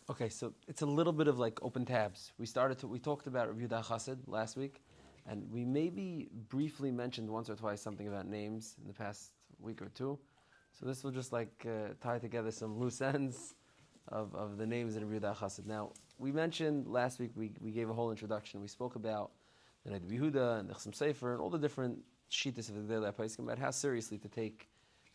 Okay, so it's a little bit of like open tabs. We talked about Yehudah HaChasid last week, and we maybe briefly mentioned once or twice something about names in the past week or two. So this will just like tie together some loose ends of the names in Yehudah HaChasid. Now, we mentioned last week, we gave a whole introduction. We spoke about the night of Yehudah and the Chasam Sefer and all the different shittas of the daily Paiskim about how seriously to take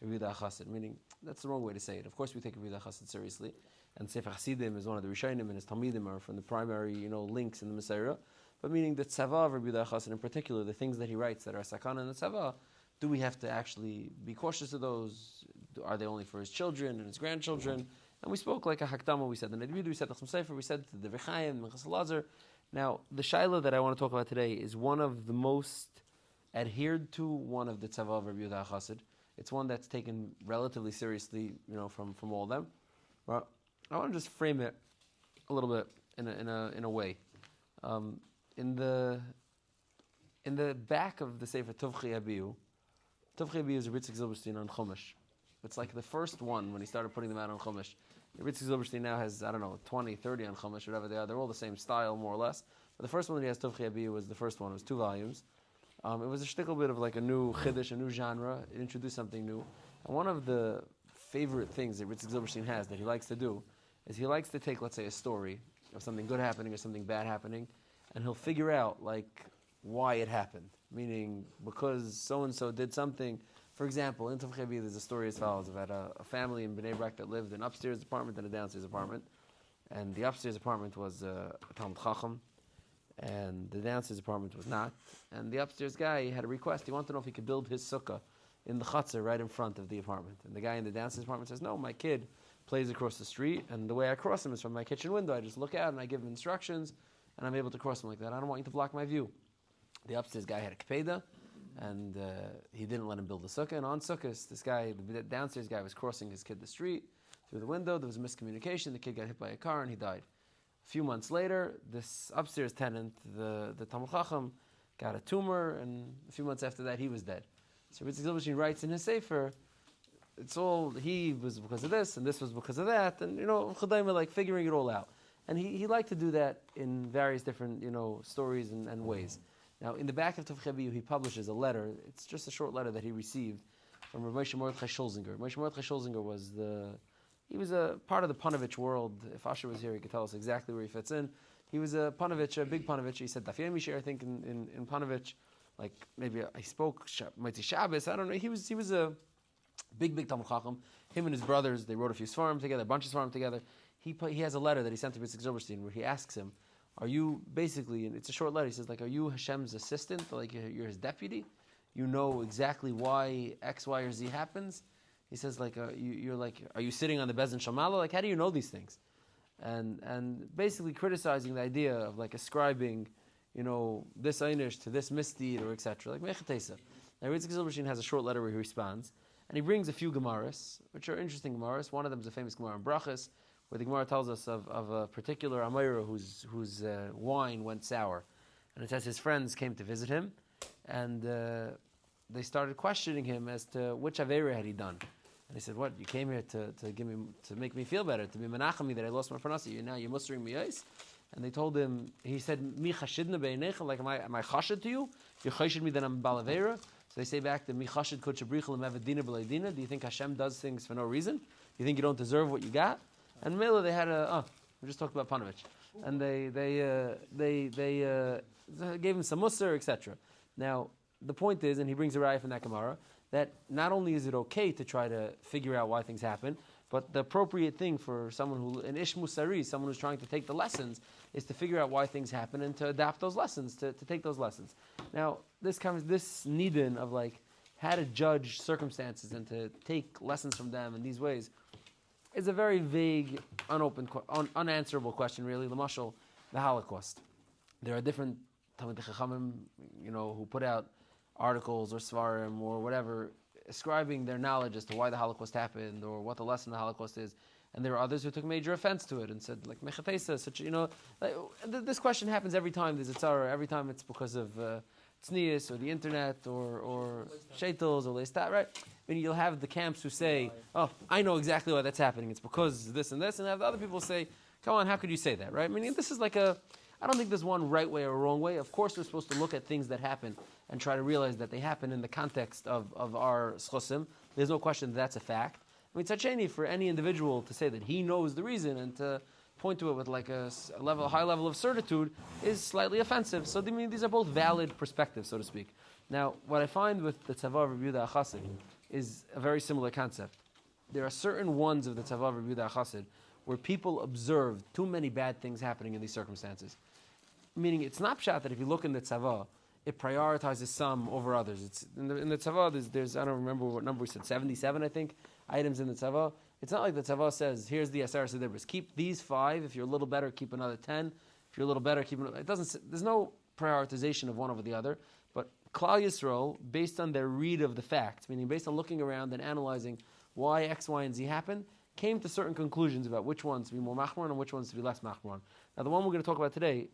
Yehudah HaChasid, meaning that's the wrong way to say it. Of course, we take Yehudah HaChasid seriously, and Sefer Hasidim is one of the Rishonim, and his Talmidim are from the primary, links in the Messiah. But meaning the tzava of Yehudah HaChasid in particular, the things that he writes that are sakana and the tzava, do we have to actually be cautious of those? Are they only for his children and his grandchildren? And we spoke like a hakdama. We said the Yehudah, we said the Chasam Sefer, we said the V'chaim, the Chasam Lazar. Now, the shaila that I want to talk about today is one of the most adhered to one of the tzava of Yehudah HaChasid. It's one that's taken relatively seriously, from all of them. But I want to just frame it a little bit in a way. In the back of the Sefer Tovchi Abiyu is Ritzik Zilberstein on Chumash. It's like the first one when he started putting them out on Chumash. Ritzik Zilberstein now has, 20, 30 on Chumash, whatever they are. They're all the same style, more or less. But the first one that he has, Tovchi Abiyu, was the first one. It was 2 volumes. It was a shtickle bit of like a new chiddush, a new genre. It introduced something new. And one of the favorite things that Ritzik Zilberstein has that he likes to do is he likes to take, let's say, a story of something good happening or something bad happening, and he'll figure out like why it happened. Meaning because so and so did something. For example, in Tovchi Abiyu, there's a story as follows about a family in Bnei Brak that lived in an upstairs apartment and a downstairs apartment, and the upstairs apartment was a Talmud Chacham, and the downstairs apartment was not. And the upstairs guy had a request. He wanted to know if he could build his sukkah in the chutzner right in front of the apartment. And the guy in the downstairs apartment says, no, my kid plays across the street, and the way I cross him is from my kitchen window. I just look out and I give him instructions, and I'm able to cross him like that. I don't want you to block my view. The upstairs guy had a kpeda, and he didn't let him build the sukkah. And on sukkahs, this guy, the downstairs guy, was crossing his kid the street through the window. There was a miscommunication. The kid got hit by a car, and he died. A few months later, this upstairs tenant, the Talmud Chacham, got a tumor, and a few months after that, he was dead. So Ritzik Zilberstein writes in his Sefer, it's all, he was because of this, and this was because of that, and, Chadaim are like figuring it all out. And he liked to do that in various different, stories and ways. Now, in the back of Tovchi Abiyu, he publishes a letter. It's just a short letter that he received from Rav Moshe Mordechai Schulzinger. Moshe Mordechai Schulzinger was a part of the Panovich world. If Asher was here, he could tell us exactly where he fits in. He was a Panovich, a big Panovich. He said Daf Yomi Shir, I think, in Panovich. Like, maybe I spoke Mitzvah Shabbos, I don't know. He was a big Talmud Chacham. Him and his brothers, they wrote a few svarim together, a bunch of svarim together. He has a letter that he sent to Ritzik Zilberstein where he asks him, are you basically, and it's a short letter, he says, like, are you Hashem's assistant? Like, you're his deputy? You know exactly why X, Y, or Z happens? He says, like, are you sitting on the Bezin Shamala? Like, how do you know these things? And basically criticizing the idea of, like, ascribing, this einish to this misdeed or etc. Like, Mechatesa. Now, Ritzik Zilberstein has a short letter where he responds, and he brings a few Gemaras, which are interesting Gemaras. One of them is a famous Gemara in Brachas, where the Gemara tells us of a particular Amira whose wine went sour. And it says his friends came to visit him, and they started questioning him as to which Aveira had he done. And he said, what, you came here to make me feel better, to be menachem me that I lost my parnasa. Now you're mustering me ice? And they told him, he said, Mi chashidna beinechem, like, am I chashid to you? You chashid me that I'm balavera? So they say back to Mi chashid kod shabrichel mevadina b'leidina. Do you think Hashem does things for no reason? Do you think you don't deserve what you got? And Mela, they had we just talked about Panovich. And they gave him some musar, etc. Now, the point is, and he brings a raya from that Gemara, that not only is it okay to try to figure out why things happen, but the appropriate thing for someone an ish musari, someone who's trying to take the lessons, is to figure out why things happen and to adapt those lessons, to take those lessons. Now, this nidin of like how to judge circumstances and to take lessons from them in these ways is a very vague, unanswerable question, really. L'mashal, the Holocaust. There are different Talmidei Chachamim, who put out articles or svarim or whatever, ascribing their knowledge as to why the Holocaust happened or what the lesson of the Holocaust is. And there are others who took major offense to it and said, like, Mechatesa, this question happens every time there's a tzara, every time it's because of tznius or the internet or shaitels or leistat, right? I mean, you'll have the camps who say, oh, I know exactly why that's happening. It's because this, and have the other people say, come on, how could you say that, right? Meaning this is I don't think there's one right way or wrong way. Of course, we're supposed to look at things that happen and try to realize that they happen in the context of our schusim. There's no question that's a fact. I mean, tzacheni, for any individual to say that he knows the reason and to point to it with a high level of certitude is slightly offensive. So these are both valid perspectives, so to speak. Now, what I find with the tzava of Yehudah HaChasid is a very similar concept. There are certain ones of the tzava of Yehudah HaChasid where people observe too many bad things happening in these circumstances. Meaning, it's not pshat that if you look in the tzava, it prioritizes some over others. It's in the tzava, there's I don't remember what number we said, 77, I think, items in the tzava. It's not like the tzava says, here's the Asar Sedibris. Keep these 5. If you're a little better, keep another 10. If you're a little better, keep another. There's no prioritization of one over the other. But Klal Yisrael, based on their read of the facts, meaning based on looking around and analyzing why X, Y, and Z happened, came to certain conclusions about which ones to be more machmor and which ones to be less machmor. Now, the one we're going to talk about today,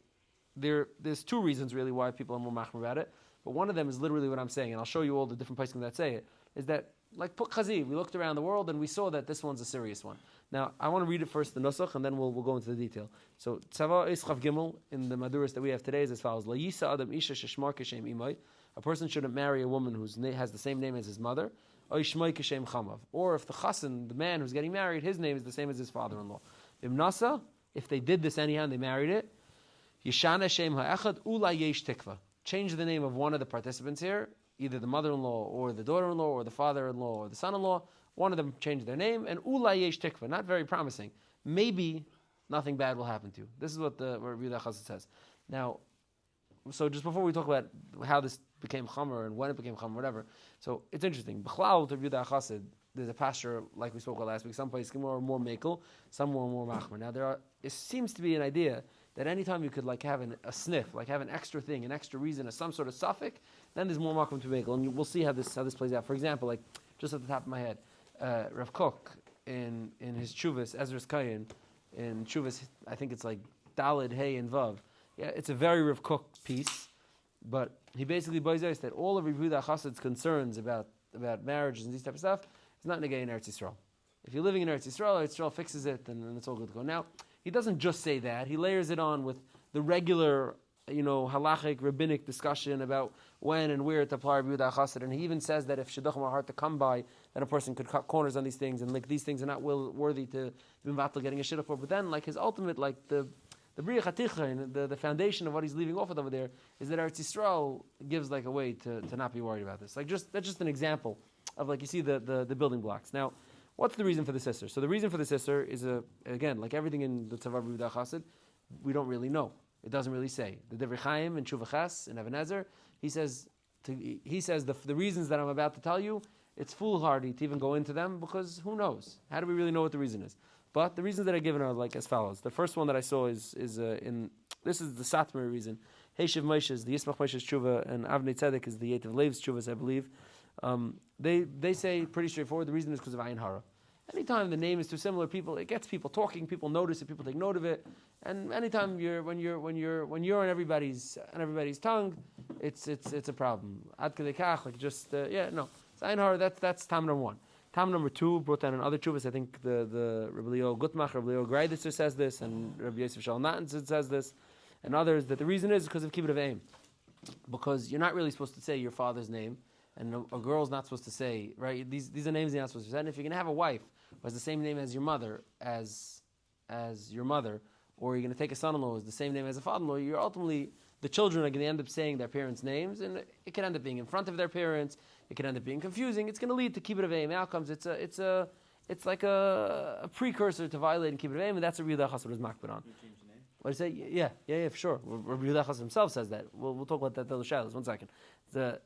there's 2 reasons really why people are more machmor about it. But one of them is literally what I'm saying, and I'll show you all the different places that say it, is that, like Puk Chazi, we looked around the world and we saw that this one's a serious one. Now, I want to read it first, the Nusach, and then we'll go into the detail. So, Tzava Eis Chav Gimel, in the Maduris that we have today, is as follows. La Yisa Adam Isha Sheshmar Keshem Imai. A person shouldn't marry a woman who has the same name as his mother. Or if the Chassan, the man who's getting married, his name is the same as his father-in-law. Nasa, if they did this anyhow and they married it, Yishana Shem Ha'echad Ula Yesh Tikva. Change the name of one of the participants here, either the mother-in-law or the daughter-in-law or the father-in-law or the son-in-law. One of them changed their name, and Ula Yesh Tikva, not very promising. Maybe nothing bad will happen to you. This is what the Yehudah HaChasid says. Now, so just before we talk about how this became Chamer and when it became Chamer, whatever. So it's interesting. B'chlal to Yehudah HaChasid, there's a pasture like we spoke about last week. Some places more mekel, some more machmer. Now it seems to be an idea that anytime you could have a sniff, have an extra thing, an extra reason, some sort of suffix, then there's more makom to mekel, and we'll see how this plays out. For example, just at the top of my head, Rav Kook in his Chuvas Ezra's Kayin in Chuvas, I think it's Dalid, Hey, and Vav. Yeah, it's a very Rav Kook piece, but he basically boizes that all of Yehudah HaChasid's concerns about marriages and these type of stuff is not negay in Eretz Yisrael. If you're living in Eretz Yisrael fixes it, and it's all good to go. Now, he doesn't just say that; he layers it on with the regular, halachic, rabbinic discussion about when and where to apply Yehudah HaChasid, and he even says that if Shidduchim are hard to come by, then a person could cut corners on these things, and these things are not worthy to be mevatel getting a shidduch for. But then, his ultimate, the Bria Chaticha, the foundation of what he's leaving off with over there, is that Eretz Yisrael gives a way to not be worried about this. That's just an example of you see the building blocks. Now, what's the reason for the sister? So the reason for the sister is again, like everything in the Tzava Yehudah HaChasid, we don't really know. It doesn't really say. The Divrei Chaim in Tshuva Ches in Even Ezer, he says the reasons that I'm about to tell you, it's foolhardy to even go into them because who knows? How do we really know what the reason is? But the reasons that are given are as follows. The first one that I saw is this is the Satmar reason. Heishiv Moshe's, the Yismach Moshe's Tshuva, and Avnei Tzedek is the Yetiv Lev's Tshuvas, I believe. They say pretty straightforward. The reason is because of Ayin Hara. Anytime the name is too similar, it gets people talking. People notice it. People take note of it. And anytime when you're on everybody's tongue, it's a problem. Ad kedei kach, no. It's Ayin Hara. That's tam number 1. Tam number 2 brought down in other tshuvas. I think the Rabbi Leo Gutmach, Rabbi Leo Greiditzer says this, and Rabbi Yosef Shal Natan says this, and others, that the reason is because of kibbut of aim. Because you're not really supposed to say your father's name, and a girl's not supposed to say, right? These are names you're not supposed to say. And if you're going to have a wife who has the same name as your mother, or you're going to take a son-in-law who has the same name as a father-in-law, you're ultimately, the children are going to end up saying their parents' names, and it can end up being in front of their parents. It can end up being confusing. It's going to lead to kibbut of aim outcomes. It's like a precursor to violating kibbut of aim, and that's what Yehudah HaChasid was makbid on. What do you say? Yeah, for sure. Yehudah HaChasid himself says that. We'll talk about that. The shadows. 1 second. The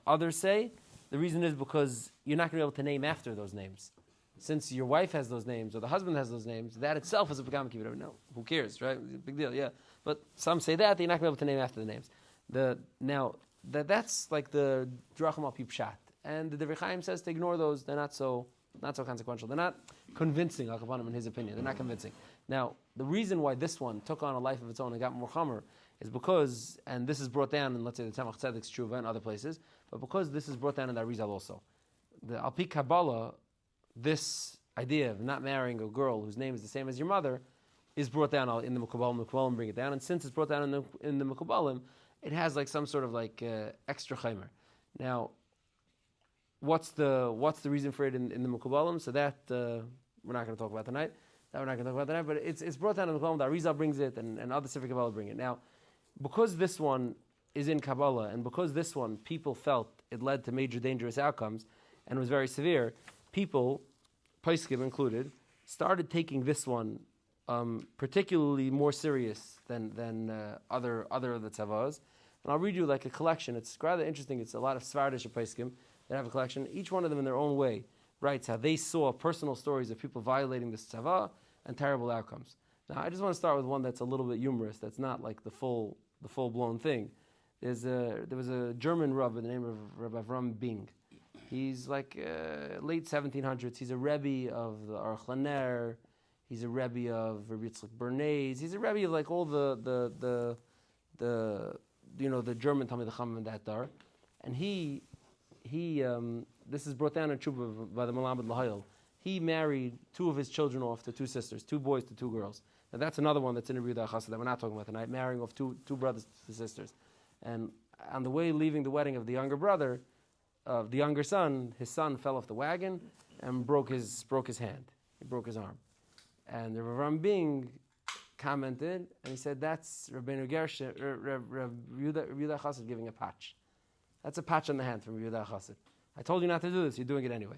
others say the reason is because you're not going to be able to name after those names. Since your wife has those names or the husband has those names, that itself is a pagam kibbut. No, who cares, right? Big deal, yeah. But some say that you're not going to be able to name after the names. That's like the drachim al pi pshat, and the Divrei Chaim says to ignore those. They're not so consequential. They're not convincing, in his opinion. They're not convincing. Now, the reason why this one took on a life of its own and got more chamer is because, and this is brought down in, let's say, the Tzemach Tzedek's Tshuva and other places, but because this is brought down in the Arizal also. The Al Pi Kabbalah, this idea of not marrying a girl whose name is the same as your mother, is brought down in the Mekubalim bring it down, and since it's brought down in the Mekubalim, it has like some sort of like extra chaymer. Now, what's the reason for it in the Mekubalim? So that we're not going to talk about tonight. But it's brought down in the Mekubalim. The Arizal brings it, and other Sifrei Kabbalah bring it. Now, because this one is in Kabbalah, and because this one people felt it led to major dangerous outcomes and was very severe, people, Paiskim included, started taking this one particularly more serious than other of the tzavos. And I'll read you like a collection. It's rather interesting. It's a lot of Svardish Paiskim that have a collection. Each one of them in their own way writes how they saw personal stories of people violating this tzavah and terrible outcomes. Now, I just want to start with one that's a little bit humorous. That's not like the full blown thing. There was a German Rav by the name of Rabbi Avram Bing. He's like late 1700s. He's a Rebbe of the Aruch LaNer. He's a Rebbe of Rabbi Yitzchak Bernays. He's a Rebbe of like all the German Talmid Chacham and that dar. And he this is brought down in Tshuva by the Malamed Lahayel. He married two of his children off to two sisters, 2 boys to 2 girls. Now that's another one that's in Yehudah HaChasid that we're not talking about tonight, marrying off two brothers to sisters. And on the way leaving the wedding of the younger brother, of the younger son, his son fell off the wagon and broke his hand. He broke his arm. And the Rav Bing commented, and he said, that's Rabbeinu Gershon, Yehudah HaChasid giving a patch. That's a patch on the hand from Yehudah HaChasid. I told you not to do this, you're doing it anyway.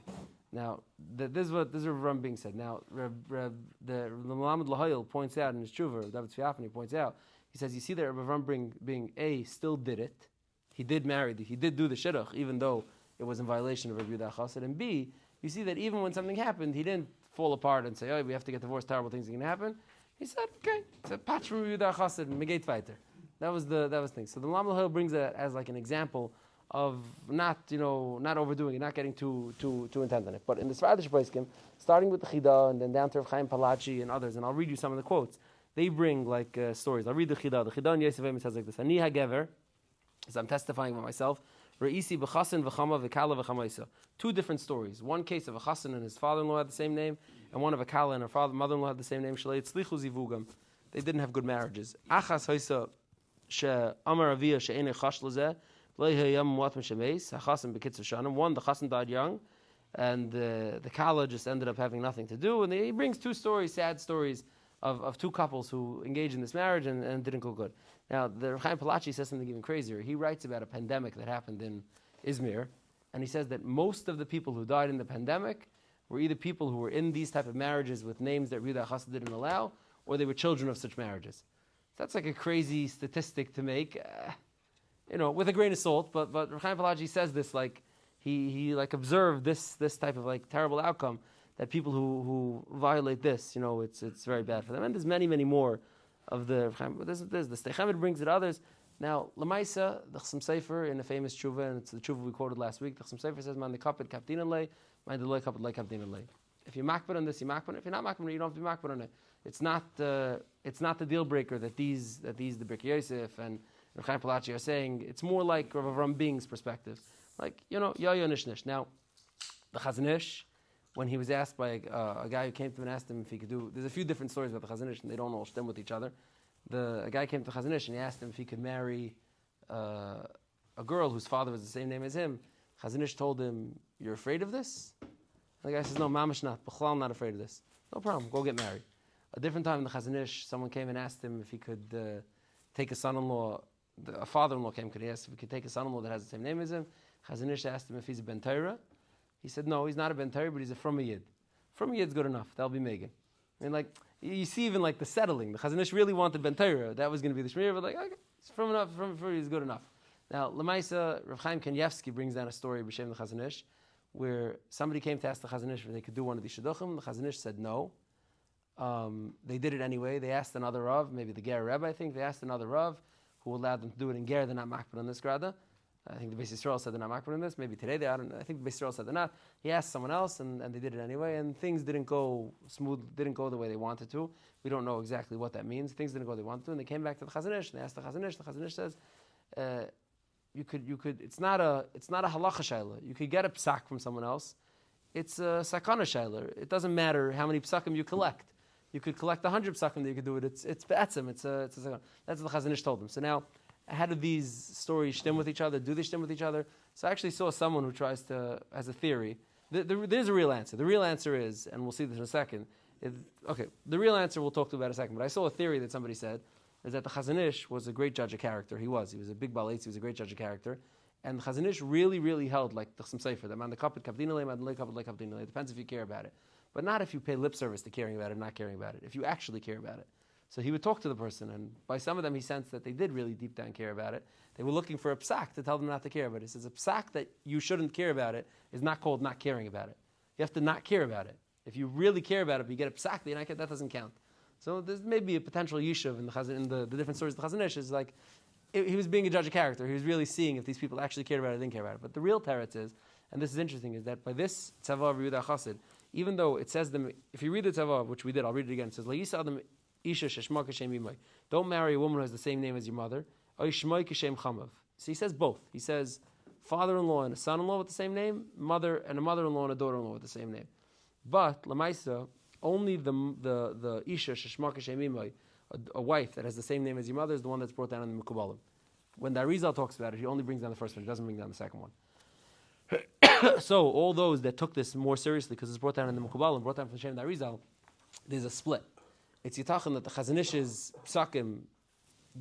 Now, this is what Rav Bing said. Now, the Malamed Lahayel points out in his tshuva, David Tzviafani points out, he says, you see that Rav Bing A, still did it. He did do the shidduch, even though it was in violation of Rabbi Yehudah HaChasid. And B, you see that even when something happened, he didn't fall apart and say, oh, we have to get divorced, terrible things are going to happen. He said, okay, it's a patch from Rabbi Yehudah HaChasid and Megate fighter. That was the thing. So the Malamed Lahayel brings that as like an example of not overdoing it, not getting too intent on it. But in the Svardish Paiskim, starting with the Chida and then down to Rav Chaim Palachi and others, and I'll read you some of the quotes. They bring like stories. I'll read the Chida. The Chida in Yosef Amos says like this: Ani hagever, as I'm testifying about myself. Reisi b'chasen v'chama v'kala v'chamaisa. 2 different stories. One case of a chasen and his father-in-law had the same name, and one of a kala and her mother-in-law had the same name. Shalei tzlichu zivugam. They didn't have good marriages. Achas hoisa she amar avia she'enei chash lezeh. One, the chassan died young, and the kala just ended up having nothing to do. And he brings 2 stories, sad stories, of 2 couples who engaged in this marriage and didn't go good. Now, the Rav Chaim Palachi says something even crazier. He writes about a pandemic that happened in Izmir, and he says that most of the people who died in the pandemic were either people who were in these type of marriages with names that Yehudah HaChasid didn't allow, or they were children of such marriages. That's like a crazy statistic to make. With a grain of salt, but Rav Chaim Palachi says this like he like observed this type of like terrible outcome that people who violate this, it's very bad for them. And there's many more of the this the Steichemet brings it others. Now Lamaisa the Chasam Sofer in a famous tshuva, and it's the tshuva we quoted last week. The Chasam Sofer says man the kapit kapdin lei, man the loy kapit lei kapdin lei. If you makbid on this, you makbid. If you're not makbid, you don't have to be makbid on it. It's not the deal breaker that these the Birkei Yosef and Rav Chaim Palachi are saying. It's more like Rav Avram Bing's perspective. Like, yo nish nish. Now, the Chazon Ish, when he was asked by a guy who came to him and asked him if he could do, there's a few different stories about the Chazon Ish, and they don't all stem with each other. A guy came to Chazon Ish and he asked him if he could marry a girl whose father was the same name as him. Chazon Ish told him, you're afraid of this? And the guy says, no, mamash not. B'chlal, I'm not afraid of this. No problem, go get married. A different time in the Chazon Ish, someone came and asked him if he could take a son-in-law. A father-in-law came, could he ask if he could take a son-in-law that has the same name as him? Chazon Ish asked him if he's a Ben Torah. He said, no, he's not a Ben Torah, but he's a From Yid. From Yid's good enough. That'll be Megan. I mean, like, you see even like the settling. The Chazon Ish really wanted Ben Torah. That was going to be the Shmir, but like, okay, it's from Yid is good enough. Now, Lamaisa, Rav Chaim Kanievsky brings down a story b'shem the Chazon Ish, where somebody came to ask the Chazon Ish if they could do one of these Shidduchim. The Chazon Ish said no. They did it anyway. They asked another Rav, maybe the Ger Rebbe, I think. They asked another Rav who allowed them to do it in Ger. They're not makbid on this grada. I think the Beis Yisrael said they're not makbid on this. Maybe today they are. I think the Beis Yisrael said they're not. He asked someone else, and they did it anyway. And things didn't go smooth, didn't go the way they wanted to. We don't know exactly what that means. Things didn't go the way they wanted to. And they came back to the Chazon Ish, and they asked the Chazon Ish. The Chazon Ish says, you could. It's not a halacha shayla. You could get a psak from someone else. It's a sakana shayla. It doesn't matter how many psakim you collect. you could collect 100 psakim that you could do it. It's be'etzim. That's what the Chazon Ish told him. So now, how do these stories stem with each other? Do they stem with each other? So I actually saw someone who tries to, as a theory, there's a real answer. The real answer is, and we'll see this in a second. The real answer we'll talk to about in a second. But I saw a theory that somebody said is that the Chazon Ish was a great judge of character. He was a big balaitz. He was a great judge of character. And the Chazon Ish really, really held like the Chasam Sofer, that man the kapit kapdinale, man the kapit kapdinale. It depends if you care about it, but not if you pay lip service to caring about it, not caring about it. If you actually care about it, so he would talk to the person, and by some of them he sensed that they did really deep down care about it. They were looking for a psak to tell them not to care about it. He says a psak that you shouldn't care about it is not called not caring about it. You have to not care about it. If you really care about it, but you get a psak that doesn't count. So there's maybe a potential yishuv in the different stories of the Chazon Ish is like. He was being a judge of character. He was really seeing if these people actually cared about it or didn't care about it. But the real teretz is, and this is interesting, is that by this tzavah of Yehudah HaChasid, even though it says them, if you read the tzavah, which we did, I'll read it again, it says, "La'yisa adam isha sheshma kashem imay." Don't marry a woman who has the same name as your mother. Oy shmoi kashem chamav. So he says both. He says father-in-law and a son-in-law with the same name, mother and a mother-in-law and a daughter-in-law with the same name. But lamaisa, only the isha sheshma kashem imay, a wife that has the same name as your mother, is the one that's brought down in the Mekubalim. When the Arizal talks about it, he only brings down the first one. He doesn't bring down the second one. So all those that took this more seriously, because it's brought down in the Mekubalim, brought down from the Shem and the Arizal, there's a split. It's Yitachin that the Chazon Ish's psakim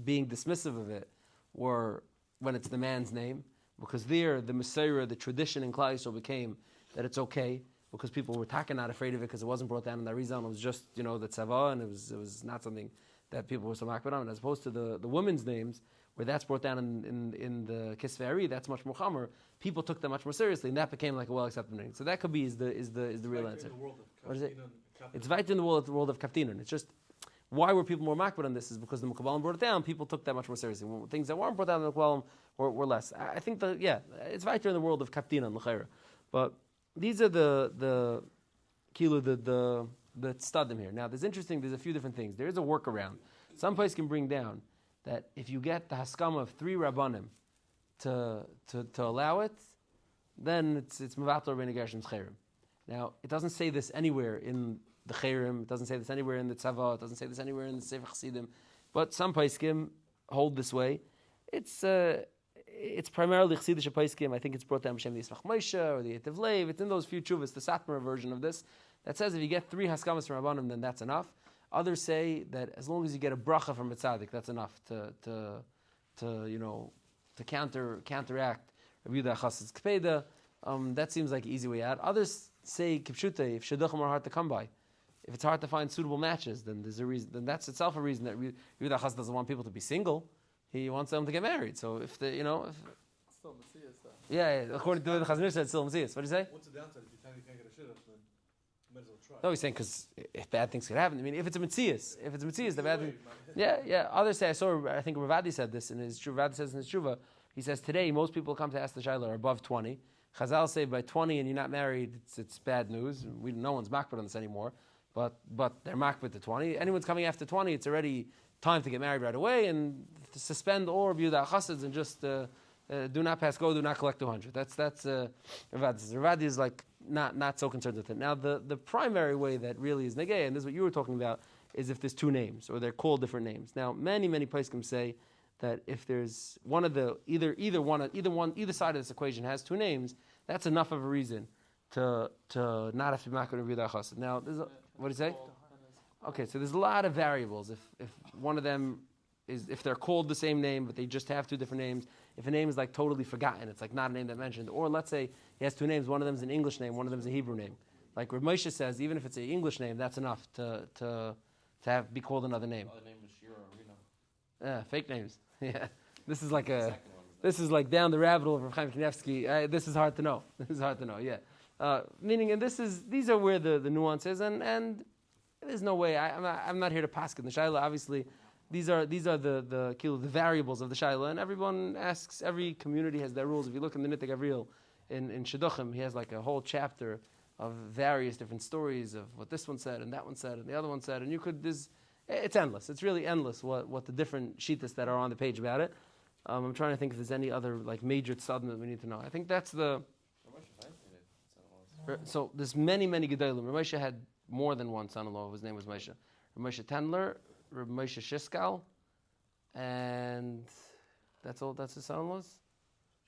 being dismissive of it were when it's the man's name, because there the Messiah, the tradition in Klal Yisrael became that it's okay, because people were not afraid of it because it wasn't brought down in the Arizal, and it was just, the tzavah, and it was not something that people were so makbid on, as opposed to the women's names, where that's brought down in the Kisvei Ari, that's much more chamer. People took that much more seriously, and that became like a well-accepted name. So that could be is the real answer. What is it? It's right in the world of Kaftinan. It's just, why were people more makbid on this is because the Mekubalim brought it down, people took that much more seriously. Things that weren't brought down in the Mekubalim were less. I think it's right there in the world of Kaftinan, l'chayra. But these are the stadim here. Now, there's a few different things. There is a workaround. Some place can bring down that if you get the haskama of 3 rabbanim to allow it, then it's mevatel Rabbeinu Gershom's chayrim. Now, it doesn't say this anywhere in the chayrim. It doesn't say this anywhere in the tzavah. It doesn't say this anywhere in the Sefer Chassidim. But some paiskim hold this way. It's primarily Chassidish paiskim. I think it's brought down b'shem the Yismach Moshe or the Yetiv Lev. It's in those few tshuvas, the Satmar version of this, that says if you get 3 haskamas from rabbanim, then that's enough. Others say that as long as you get a bracha from a tzaddik, that's enough to counteract Yehudah HaChasid's kpeda. That seems like an easy way out. Others say kipshute, if Shidduchim are hard to come by, if it's hard to find suitable matches, then there's a reason. Then that's itself a reason that Yehudah HaChasid doesn't want people to be single. He wants them to get married. So if still Messias, though. Yeah, according to the Chazon Ish, it's still Messias. What do you say? What's the downside if you can't get a shidduch? No, he's saying because if bad things could happen. I mean, if it's a Metzias, the bad thing. Yeah. Others say, I think Ravadi said this in his Ravadi says in his Shuvah. He says today most people come to ask the Shaila are above 20. Chazal say by 20 and you're not married, it's bad news. No one's makbid on this anymore. But they're makbid to 20. Anyone's coming after 20, it's already time to get married right away and to suspend all of Yehudah HaChasids and just do not pass go, do not collect 200. That's Ravadi says. Ravadi is like not so concerned with it. Now the primary way that really is negay, and this is what you were talking about, is if there's 2 names or they're called different names. Now many poskim say that if there's one of the either side of this equation has 2 names, that's enough of a reason to not have to be makbid of Yehudah HaChasid. Now what do you say? Okay, so there's a lot of variables. If one of them is, if they're called the same name but they just have 2 different names. If a name is like totally forgotten, it's like not a name that mentioned. Or let's say he has 2 names, one of them is an English name, one of them is a Hebrew name. Like Rav Moshe says, even if it's an English name, that's enough to be called another name. Other name is Shira or Reno. Fake names. Yeah, this is like down the rabbit hole of Rav Chaim Kanievsky. This is hard to know. Yeah, meaning, and these are where the nuance is, and there's no way. I'm not here to paskin the shaila. Obviously, these are the variables of the shaila, and everyone asks. Every community has their rules. If you look in the Nitei Gavril in Shidduchim, he has like a whole chapter of various different stories of what this one said and that one said and the other one said, and it's endless. It's really endless what the different shittas that are on the page about it. I'm trying to think if there's any other like major tzadim that we need to know. I think that's the. So there's many gedolim. Rav Moshe had more than one son-in-law. His name was Moshe. Reb Moshe Tendler, Reb Moshe Shiskal, and that's all. That's his son-in-laws.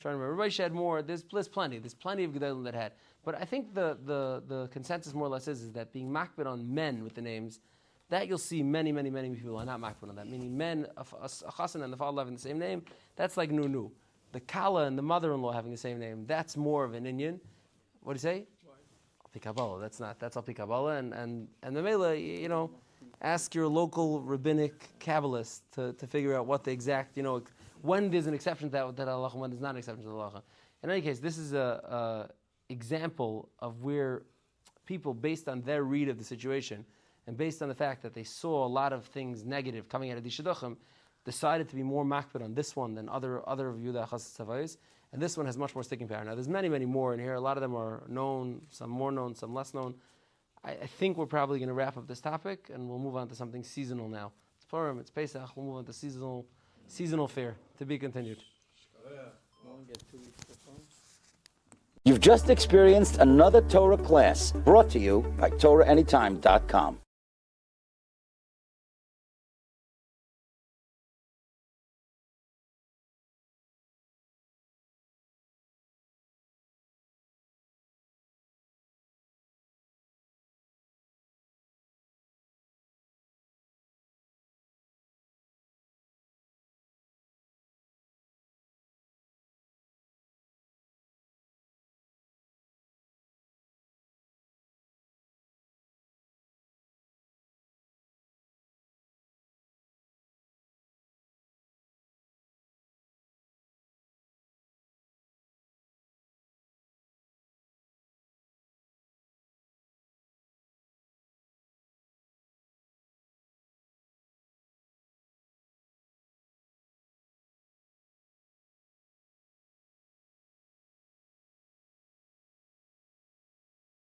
Trying to remember. Reb Moshe had more. There's plenty. There's plenty of Gedolim that had. But I think the consensus more or less is that being makbid on men with the names, that you'll see many people are not makbid on that. Meaning men, a chassan and the father having the same name, that's like nu. The kala and the mother-in-law having the same name, that's more of an Indian. What do you say? Al-Pi Kabbalah. That's Al-Pi Kabbalah. And the Mela, ask your local rabbinic Kabbalist to figure out what the exact, when there's an exception to that halacha, when there's not an exception to the halacha. In any case, this is a example of where people, based on their read of the situation, and based on the fact that they saw a lot of things negative coming out of the Shidduchim, decided to be more makbid on this one than other Yehudah HaChasid Tzavayis, and this one has much more sticking power. Now, there's many more in here. A lot of them are known, some more known, some less known. I think we're probably going to wrap up this topic, and we'll move on to something seasonal now. It's Purim, it's Pesach. We'll move on to seasonal fare to be continued. You've just experienced another Torah class brought to you by TorahAnytime.com.